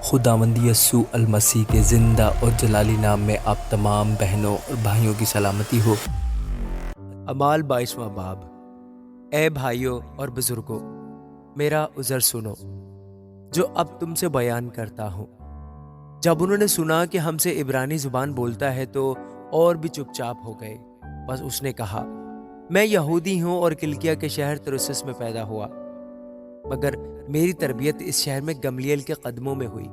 خداوند یسوع المسیح کے زندہ اور جلالی نام میں آپ تمام بہنوں اور بھائیوں کی سلامتی ہو۔ اعمال 22واں باب۔ اے بھائیوں اور بزرگوں، میرا عذر سنو جو اب تم سے بیان کرتا ہوں۔ جب انہوں نے سنا کہ ہم سے عبرانی زبان بولتا ہے تو اور بھی چپ چاپ ہو گئے۔ بس اس نے کہا، میں یہودی ہوں اور کلکیا کے شہر ترسس میں پیدا ہوا، مگر میری تربیت اس شہر میں گملیل کے قدموں میں ہوئی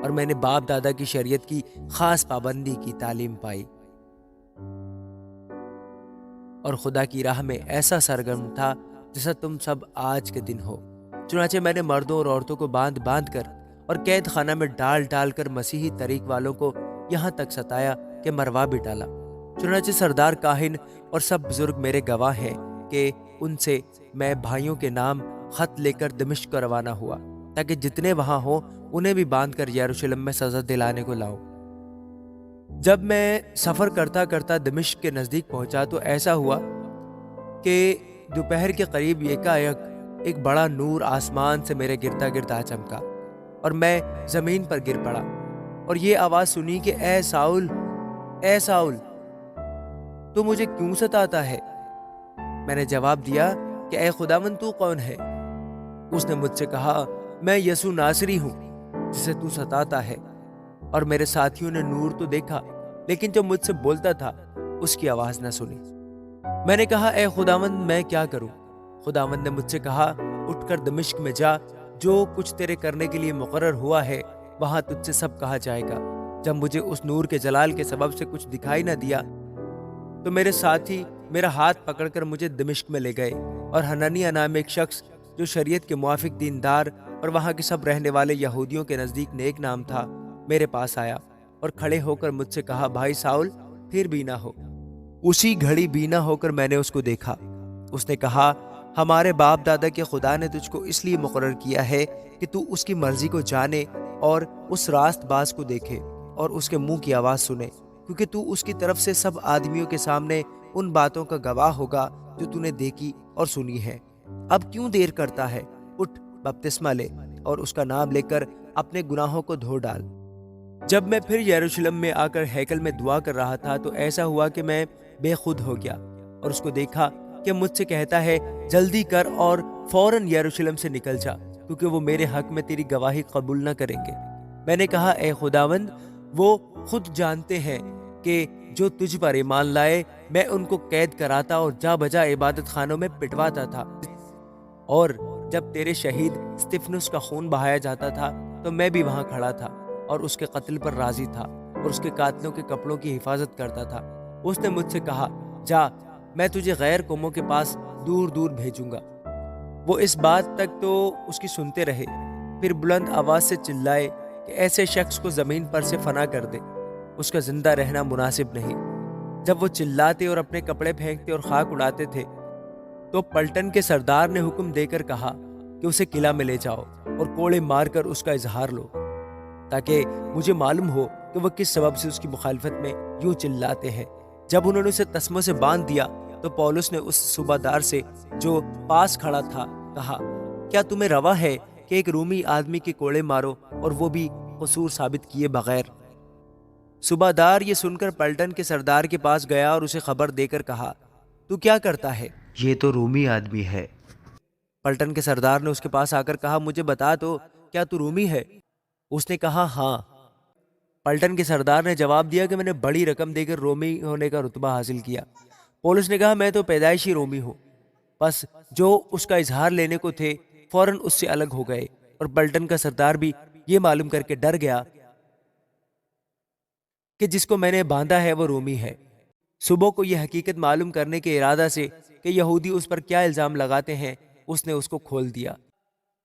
اور میں نے باپ دادا کی شریعت کی خاص پابندی کی تعلیم پائی اور خدا کی راہ میں ایسا سرگرم تھا جیسا تم سب آج کے دن ہو۔ چنانچہ میں نے مردوں اور عورتوں کو باندھ باندھ کر اور قید خانہ میں ڈال ڈال کر مسیحی طریق والوں کو یہاں تک ستایا کہ مروا بھی ڈالا۔ چنانچہ سردار کاہن اور سب بزرگ میرے گواہ ہیں کہ ان سے میں بھائیوں کے نام خط لے کر دمشق کو روانہ ہوا، تاکہ جتنے وہاں ہوں انہیں بھی باندھ کر یروشلم میں سزا دلانے کو لاؤں۔ جب میں سفر کرتا کرتا دمشق کے نزدیک پہنچا تو ایسا ہوا کہ دوپہر کے قریب یکایک ایک بڑا نور آسمان سے میرے گردا گردا چمکا اور میں زمین پر گر پڑا اور یہ آواز سنی کہ اے ساؤل، اے ساؤل، تو مجھے کیوں ستاتا ہے؟ میں نے جواب دیا کہ اے خداوند، تو کون ہے؟ اس نے مجھ سے کہا، میں یسوع ناصری ہوں جسے تو ستاتا ہے۔ اور میرے ساتھیوں نے نور تو دیکھا لیکن جو مجھ سے بولتا تھا اس کی آواز نہ سنی۔ میں نے کہا، اے خداوند، میں کیا کروں؟ خداوند نے مجھ سے کہا، اٹھ کر دمشق میں جا، جو کچھ تیرے کرنے کے لیے مقرر ہوا ہے وہاں تجھ سے سب کہا جائے گا۔ جب مجھے اس نور کے جلال کے سبب سے کچھ دکھائی نہ دیا تو میرے ساتھی میرا ہاتھ پکڑ کر مجھے دمشق میں لے گئے، اور حنانیہ نام ایک شخص جو شریعت کے موافق دیندار اور وہاں کے سب رہنے والے یہودیوں کے نزدیک نیک نام تھا، میرے پاس آیا اور کھڑے ہو کر مجھ سے کہا، بھائی ساؤل، پھر بینا ہو۔ اسی گھڑی بینا ہو کر میں نے اس کو دیکھا۔ اس نے کہا، ہمارے باپ دادا کے خدا نے تجھ کو اس لیے مقرر کیا ہے کہ تو اس کی مرضی کو جانے اور اس راست باز کو دیکھے اور اس کے منہ کی آواز سنے، کیونکہ تو اس کی طرف سے سب آدمیوں کے سامنے ان باتوں کا گواہ ہوگا جو تو نے دیکھی اور سنی ہے۔ اب کیوں دیر کرتا ہے؟ اٹھ، بپتسمہ لے اور اس کا نام لے کر اپنے گناہوں کو دھو ڈال۔ جب میں پھر یروشلم میں آ کر ہیکل میں دعا کر رہا تھا تو ایسا ہوا کہ میں بے خود ہو گیا اور اس کو دیکھا کہ مجھ سے کہتا ہے، جلدی کر اور فوراً یروشلم سے نکل جا، کیونکہ وہ میرے حق میں تیری گواہی قبول نہ کریں گے۔ میں نے کہا، اے خداوند، وہ خود جانتے ہیں کہ جو تجھ پر ایمان لائے میں ان کو قید کراتا اور جا بجا عبادت خانوں میں پٹواتا تھا، اور جب تیرے شہید استفنس کا خون بہایا جاتا تھا تو میں بھی وہاں کھڑا تھا اور اس کے قتل پر راضی تھا اور اس کے قاتلوں کے کپڑوں کی حفاظت کرتا تھا۔ اس نے مجھ سے کہا، جا، میں تجھے غیر قوموں کے پاس دور دور بھیجوں گا۔ وہ اس بات تک تو اس کی سنتے رہے، پھر بلند آواز سے چلائے کہ ایسے شخص کو زمین پر سے فنا کر دے، اس کا زندہ رہنا مناسب نہیں۔ جب وہ چلاتے اور اپنے کپڑے پھینکتے اور خاک اڑاتے تھے تو پلٹن کے سردار نے حکم دے کر کہا کہ اسے قلعہ میں لے جاؤ اور کوڑے مار کر اس کا اظہار لو، تاکہ مجھے معلوم ہو کہ وہ کس سبب سے اس کی مخالفت میں یوں چلاتے ہیں۔ جب انہوں نے اسے تسموں سے باندھ دیا تو پولس نے اس صوبہ دار سے جو پاس کھڑا تھا کہا، کیا تمہیں روا ہے کہ ایک رومی آدمی کے کوڑے مارو اور وہ بھی قصور ثابت کیے بغیر؟ صوبہ دار یہ سن کر پلٹن کے سردار کے پاس گیا اور اسے خبر دے کر کہا، تو کیا کرتا ہے؟ یہ تو رومی آدمی ہے۔ پلٹن کے سردار نے اس کے پاس آ کر کہا، مجھے بتا تو، کیا تو رومی ہے؟ اس نے کہا، ہاں۔ پلٹن کے سردار نے جواب دیا کہ میں نے بڑی رقم دے کر رومی ہونے کا رتبہ حاصل کیا۔ پولس نے کہا، میں تو پیدائشی رومی ہوں۔ بس جو اس کا اظہار لینے کو تھے فوراً اس سے الگ ہو گئے، اور پلٹن کا سردار بھی یہ معلوم کر کے ڈر گیا کہ جس کو میں نے باندھا ہے وہ رومی ہے۔ صبح کو یہ حقیقت معلوم کرنے کے ارادہ سے کہ یہودی اس پر کیا الزام لگاتے ہیں، اس نے اس کو کھول دیا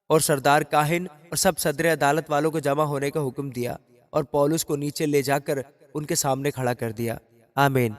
اور سردار کاہن اور سب صدر عدالت والوں کو جمع ہونے کا حکم دیا اور پولس کو نیچے لے جا کر ان کے سامنے کھڑا کر دیا۔ آمین۔